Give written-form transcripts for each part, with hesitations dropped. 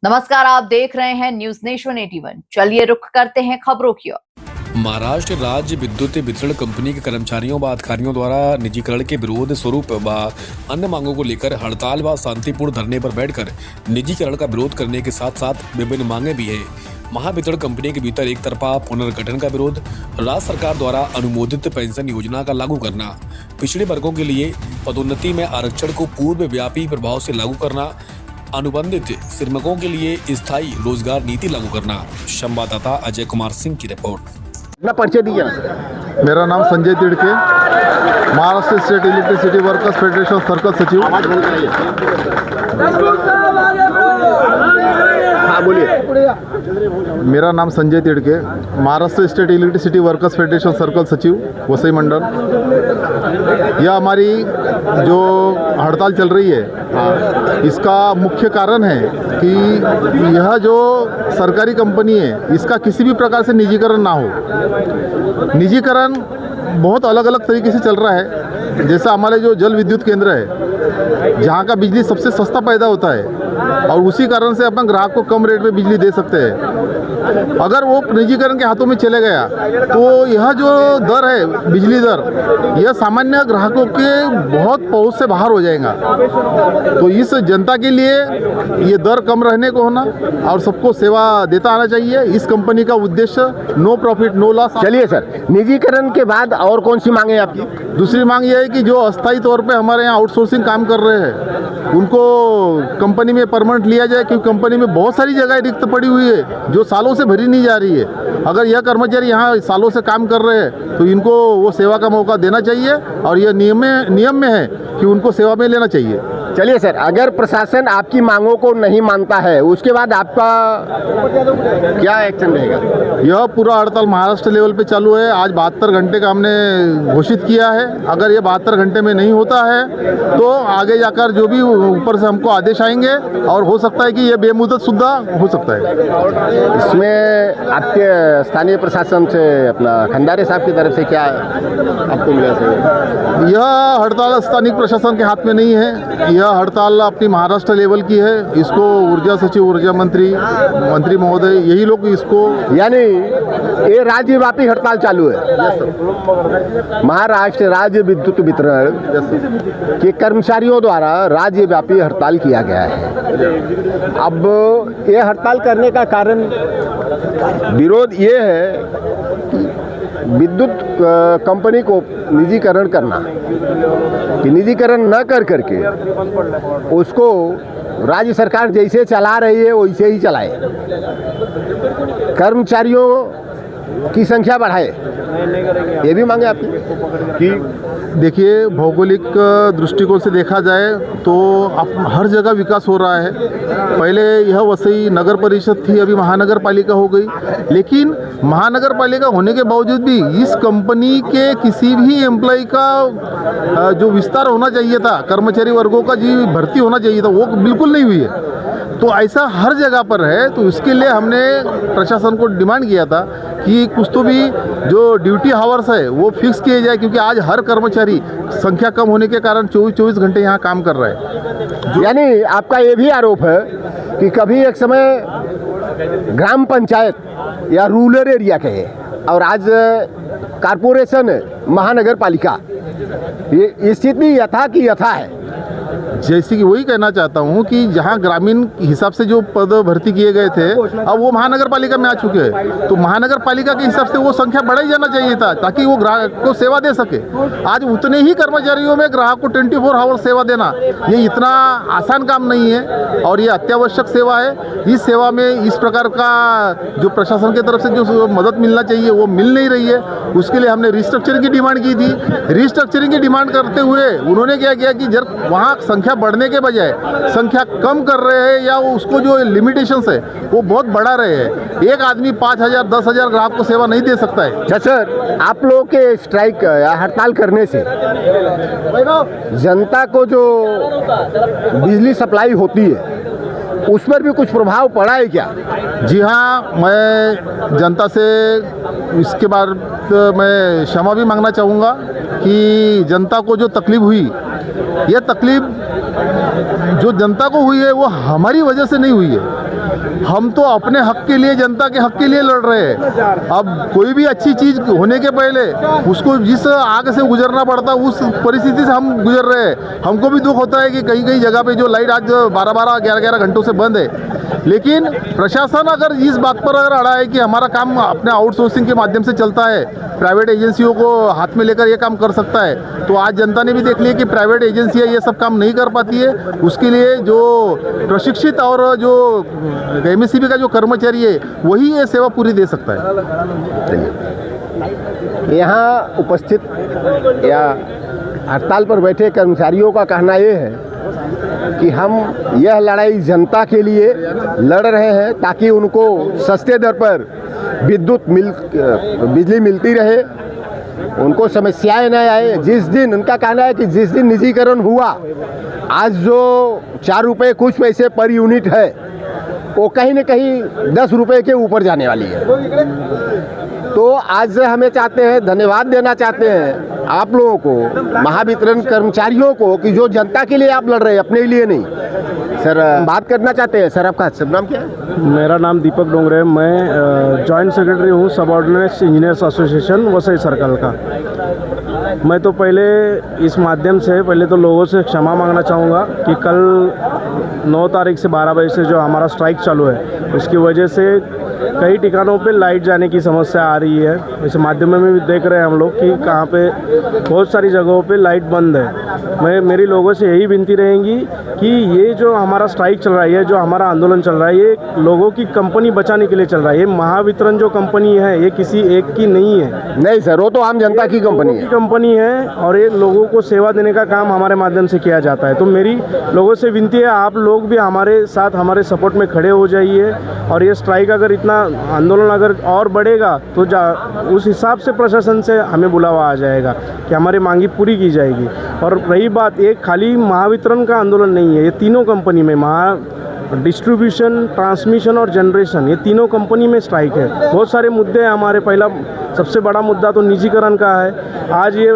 नमस्कार, आप देख रहे हैं न्यूज नेशन 81। चलिए रुख करते हैं खबरों की ओर। महाराष्ट्र राज्य विद्युत वितरण कंपनी के कर्मचारियों व अधिकारियों द्वारा निजीकरण के विरोध स्वरूप व अन्य मांगों को लेकर हड़ताल व शांतिपूर्ण धरने पर बैठकर निजीकरण का विरोध करने के साथ साथ विभिन्न मांगे भी है। महावितरण कंपनी के भीतर एक तरफा पुनर्गठन का विरोध, राज्य सरकार द्वारा अनुमोदित पेंशन योजना का लागू करना, पिछड़े वर्गों के लिए पदोन्नति में आरक्षण को पूर्व व्यापी प्रभाव से लागू करना, अनुबंधित श्रमिकों के लिए स्थायी रोजगार नीति लागू करना। संवाददाता अजय कुमार सिंह की रिपोर्ट। अपना परिचय दीजिए। मेरा नाम Sanjay Tidke, Maharashtra state electricity workers federation circle सचिव। हाँ बोलिए। मेरा नाम Sanjay Tidke, Maharashtra state electricity workers federation circle सचिव वसई मंडल। यह हमारी जो हड़ताल चल रही है, इसका मुख्य कारण है कि यह जो सरकारी कंपनी है, इसका किसी भी प्रकार से निजीकरण ना हो। निजीकरण बहुत अलग अलग तरीके से चल रहा है। जैसा हमारे जो जल विद्युत केंद्र है, जहाँ का बिजली सबसे सस्ता पैदा होता है और उसी कारण से अपन ग्राहक को कम रेट में बिजली दे सकते हैं। अगर वो निजीकरण के हाथों में चले गया तो यह जो दर है, बिजली दर, यह सामान्य ग्राहकों के बहुत पहुंच से बाहर हो जाएगा। तो इस जनता के लिए ये दर कम रहने को होना और सबको सेवा देता आना चाहिए। इस कंपनी का उद्देश्य नो प्रॉफिट नो लॉस। चलिए सर, निजीकरण के बाद और कौन सी मांगे आपकी? दूसरी मांग यह है कि जो अस्थायी तौर पे हमारे यहाँ आउटसोर्सिंग काम कर रहे हैं, उनको कंपनी में परमानेंट लिया जाए, क्योंकि कंपनी में बहुत सारी जगह रिक्त पड़ी हुई है जो सालों से भरी नहीं जा रही है। अगर यह कर्मचारी यहाँ सालों से काम कर रहे हैं तो इनको वो सेवा का मौका देना चाहिए और यह नियम में है कि उनको सेवा में लेना चाहिए। चलिए सर, अगर प्रशासन आपकी मांगों को नहीं मानता है, उसके बाद आपका क्या एक्शन रहेगा? यह पूरा हड़ताल महाराष्ट्र लेवल पे चालू है। आज 72 घंटे का हमने घोषित किया है। अगर ये 72 घंटे में नहीं होता है तो आगे जाकर जो भी ऊपर से हमको आदेश आएंगे और हो सकता है कि ये बेमुदत सुद्धा हो सकता है। इसमें आपके स्थानीय प्रशासन से, अपना खंडारे साहब की तरफ से क्या आपको मिला सर? यह हड़ताल स्थानीय प्रशासन के हाथ में नहीं है। यह हड़ताल अपनी महाराष्ट्र लेवल की है। इसको ऊर्जा सचिव, ऊर्जा मंत्री महोदय, यही लोग इसको, यानी ये राज्यव्यापी हड़ताल चालू है। महाराष्ट्र राज्य विद्युत वितरण के कर्मचारियों द्वारा राज्यव्यापी हड़ताल किया गया है। अब ये हड़ताल करने का कारण, विरोध ये है कि विद्युत कंपनी को निजीकरण करना, कि निजीकरण न कर करके उसको राज्य सरकार जैसे चला रही है वैसे ही चलाए, कर्मचारियों की संख्या बढ़ाए। ये भी मांगे आपकी कि देखिए, भौगोलिक दृष्टिकोण से देखा जाए तो अब हर जगह विकास हो रहा है। पहले यह वसई नगर परिषद थी, अभी महानगर पालिका हो गई। लेकिन महानगर पालिका होने के बावजूद भी इस कंपनी के किसी भी एम्प्लॉय का जो विस्तार होना चाहिए था, कर्मचारी वर्गों का जो भर्ती होना चाहिए था, वो बिल्कुल नहीं हुई है। तो ऐसा हर जगह पर है। तो इसके लिए हमने प्रशासन को डिमांड किया था कि कुछ तो भी जो ड्यूटी हावर्स है वो फिक्स किए जाए, क्योंकि आज हर कर्मचारी संख्या कम होने के कारण 24 घंटे यहाँ काम कर रहा है। यानी आपका ये भी आरोप है कि कभी एक समय ग्राम पंचायत या रूरल एरिया के है और आज कारपोरेशन, महानगर पालिका, ये स्थिति यथा की यथा है। जैसे कि वही कहना चाहता हूँ कि जहाँ ग्रामीण हिसाब से जो पद भर्ती किए गए थे, अब वो महानगर पालिका में आ चुके हैं। तो महानगर पालिका के हिसाब से वो संख्या बढ़ाई जाना चाहिए था, ताकि वो ग्राहक को सेवा दे सके। आज उतने ही कर्मचारियों में ग्राहक को 24 आवर सेवा देना, ये इतना आसान काम नहीं है और ये अत्यावश्यक सेवा है। इस सेवा में इस प्रकार का जो प्रशासन की तरफ से जो मदद मिलना चाहिए वो मिल नहीं रही है। उसके लिए हमने रिस्ट्रक्चरिंग की डिमांड की थी। रिस्ट्रक्चरिंग की डिमांड करते हुए उन्होंने क्या किया कि जब वहाँ संख्या बढ़ने के बजाय संख्या कम कर रहे हैं, या उसको जो लिमिटेशंस है वो बहुत बढ़ा रहे हैं। एक आदमी 5,000 10,000 ग्राहक को सेवा नहीं दे सकता है। अच्छा सर, आप लोगों के स्ट्राइक या हड़ताल करने से जनता को जो बिजली सप्लाई होती है उस पर भी कुछ प्रभाव पड़ा है क्या? जी हाँ, मैं जनता से इसके बाद मैं क्षमा भी मांगना चाहूँगा कि जनता को जो तकलीफ हुई, यह तकलीफ जो जनता को हुई है वो हमारी वजह से नहीं हुई है। हम तो अपने हक के लिए, जनता के हक के लिए लड़ रहे हैं। अब कोई भी अच्छी चीज़ होने के पहले उसको जिस आग से गुजरना पड़ता उस परिस्थिति से हम गुजर रहे हैं। हमको भी दुख होता है कि कई कई जगह पे जो लाइट आज 12-12, 11-11 घंटों से बंद है। लेकिन प्रशासन अगर इस बात पर अगर अड़ा है कि हमारा काम अपने आउटसोर्सिंग के माध्यम से चलता है, प्राइवेट एजेंसियों को हाथ में लेकर ये काम कर सकता है, तो आज जनता ने भी देख लिया कि प्राइवेट एजेंसियाँ ये सब काम नहीं कर पाती है। उसके लिए जो प्रशिक्षित और जो एमएससीबी का जो कर्मचारी है वही ये सेवा पूरी दे सकता है। यहाँ उपस्थित या हड़ताल पर बैठे कर्मचारियों का कहना ये है कि हम यह लड़ाई जनता के लिए लड़ रहे हैं ताकि उनको सस्ते दर पर बिजली मिलती रहे, उनको समस्याएं न आए। जिस दिन उनका कहना है कि जिस दिन निजीकरण हुआ, आज जो 4 रुपये कुछ पैसे पर यूनिट है वो कहीं न कहीं 10 रुपये के ऊपर जाने वाली है। तो आज हमें चाहते हैं, धन्यवाद देना चाहते हैं आप लोगों को, महावितरण कर्मचारियों को, कि जो जनता के लिए आप लड़ रहे हैं, अपने लिए नहीं। सर बात करना चाहते हैं। सर आपका शुभ नाम क्या है? मेरा नाम दीपक डोंगरे है। मैं जॉइंट सेक्रेटरी हूँ subordinates engineers association Vasai circle का। मैं तो पहले इस माध्यम से पहले तो लोगों से क्षमा मांगना चाहूँगा कि कल 9 तारीख से 12 बजे से जो हमारा स्ट्राइक चालू है उसकी वजह से कई ठिकानों पे लाइट जाने की समस्या आ रही है। इस माध्यम में भी देख रहे हैं हम लोग कि कहाँ पे बहुत सारी जगहों पे लाइट बंद है। मेरी लोगों से यही विनती रहेगी कि ये जो हमारा स्ट्राइक चल रहा है, जो हमारा आंदोलन चल रहा है, ये लोगों की कंपनी बचाने के लिए चल रहा है। ये महावितरण जो कंपनी है ये किसी एक की नहीं है। नहीं सर, वो तो आम जनता की कंपनी है और ये लोगों को सेवा देने का काम हमारे माध्यम से किया जाता है। तो मेरी लोगों से विनती है, आप लोग भी हमारे साथ हमारे सपोर्ट में खड़े हो जाइए। और ये स्ट्राइक अगर इतना आंदोलन अगर और बढ़ेगा तो उस हिसाब से प्रशासन से हमें बुलावा आ जाएगा कि हमारी मांगी पूरी की जाएगी। और रही बात, ये खाली महावितरण का आंदोलन नहीं है, ये तीनों कंपनी में डिस्ट्रीब्यूशन, ट्रांसमिशन और जनरेशन, ये तीनों कंपनी में स्ट्राइक है। बहुत सारे मुद्दे हैं हमारे। पहला सबसे बड़ा मुद्दा तो निजीकरण का है। आज ये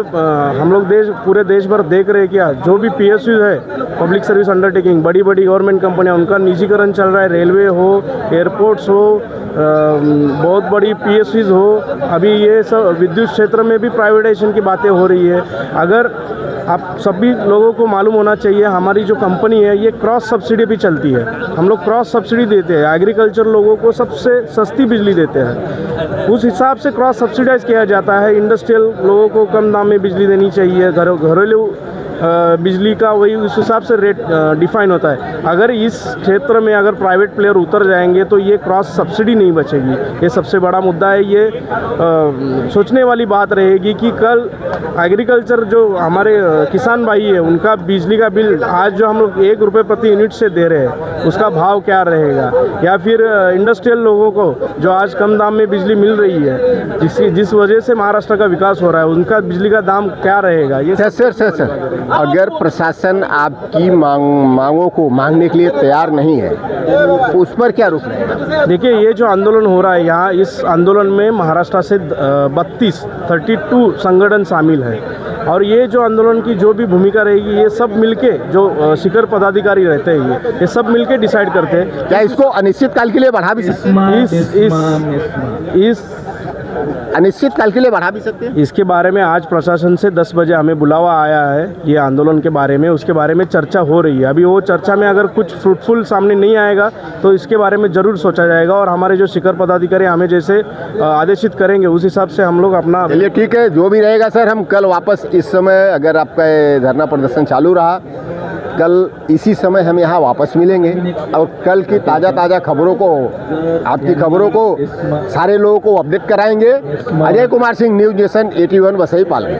हम लोग पूरे देश भर देख रहे हैं क्या, जो भी PSU है, पब्लिक सर्विस अंडरटेकिंग, बड़ी बड़ी गवर्नमेंट कंपनियां, उनका निजीकरण चल रहा है। रेलवे हो, एयरपोर्ट्स हो, बहुत बड़ी PSUs हो, अभी ये सब विद्युत क्षेत्र में भी प्राइवेटाइजेशन की बातें हो रही है। अगर आप सभी लोगों को मालूम होना चाहिए, हमारी जो कंपनी है ये क्रॉस सब्सिडी भी चलती है। हम लोग क्रॉस सब्सिडी देते हैं, एग्रीकल्चर लोगों को सबसे सस्ती बिजली देते हैं, उस हिसाब से क्रॉस सब्सिडाइज किया जाता है। इंडस्ट्रियल लोगों को कम दाम में बिजली देनी चाहिए, घरेलू बिजली का वही उस हिसाब से रेट डिफाइन होता है। अगर इस क्षेत्र में अगर प्राइवेट प्लेयर उतर जाएंगे तो ये क्रॉस सब्सिडी नहीं बचेगी। ये सबसे बड़ा मुद्दा है। ये सोचने वाली बात रहेगी कि कल एग्रीकल्चर जो हमारे किसान भाई है उनका बिजली का बिल आज जो हम लोग 1 रुपये प्रति यूनिट से दे रहे हैं उसका भाव क्या रहेगा, या फिर इंडस्ट्रियल लोगों को जो आज कम दाम में बिजली मिल रही है जिस वजह से महाराष्ट्र का विकास हो रहा है, उनका बिजली का दाम क्या रहेगा। ये सर अगर प्रशासन आपकी मांगों को मांगने के लिए तैयार नहीं है तो उस पर क्या रुख रहेगा? देखिए, ये जो आंदोलन हो रहा है यहाँ, इस आंदोलन में महाराष्ट्र से 32 संगठन शामिल है। और ये जो आंदोलन की जो भी भूमिका रहेगी, ये सब मिलके जो शिखर पदाधिकारी रहते हैं ये सब मिलके डिसाइड करते हैं। क्या इसको अनिश्चित काल के लिए बढ़ा भी सकते हैं? अनिश्चित काल के लिए बढ़ा भी सकते हैं। इसके बारे में आज प्रशासन से 10 बजे हमें बुलावा आया है ये आंदोलन के बारे में, उसके बारे में चर्चा हो रही है। अभी वो चर्चा में अगर कुछ फ्रूटफुल सामने नहीं आएगा तो इसके बारे में ज़रूर सोचा जाएगा और हमारे जो शिखर पदाधिकारी हमें जैसे आदेशित करेंगे उस हिसाब से हम लोग अपना। चलिए ठीक है, जो भी रहेगा सर, हम कल वापस इस समय, अगर आपका धरना प्रदर्शन चालू रहा, कल इसी समय हम यहाँ वापस मिलेंगे और कल की ताज़ा खबरों को, आपकी खबरों को सारे लोगों को अपडेट कराएंगे। Ajay Kumar Singh, news nation 81 Vasai Palghar.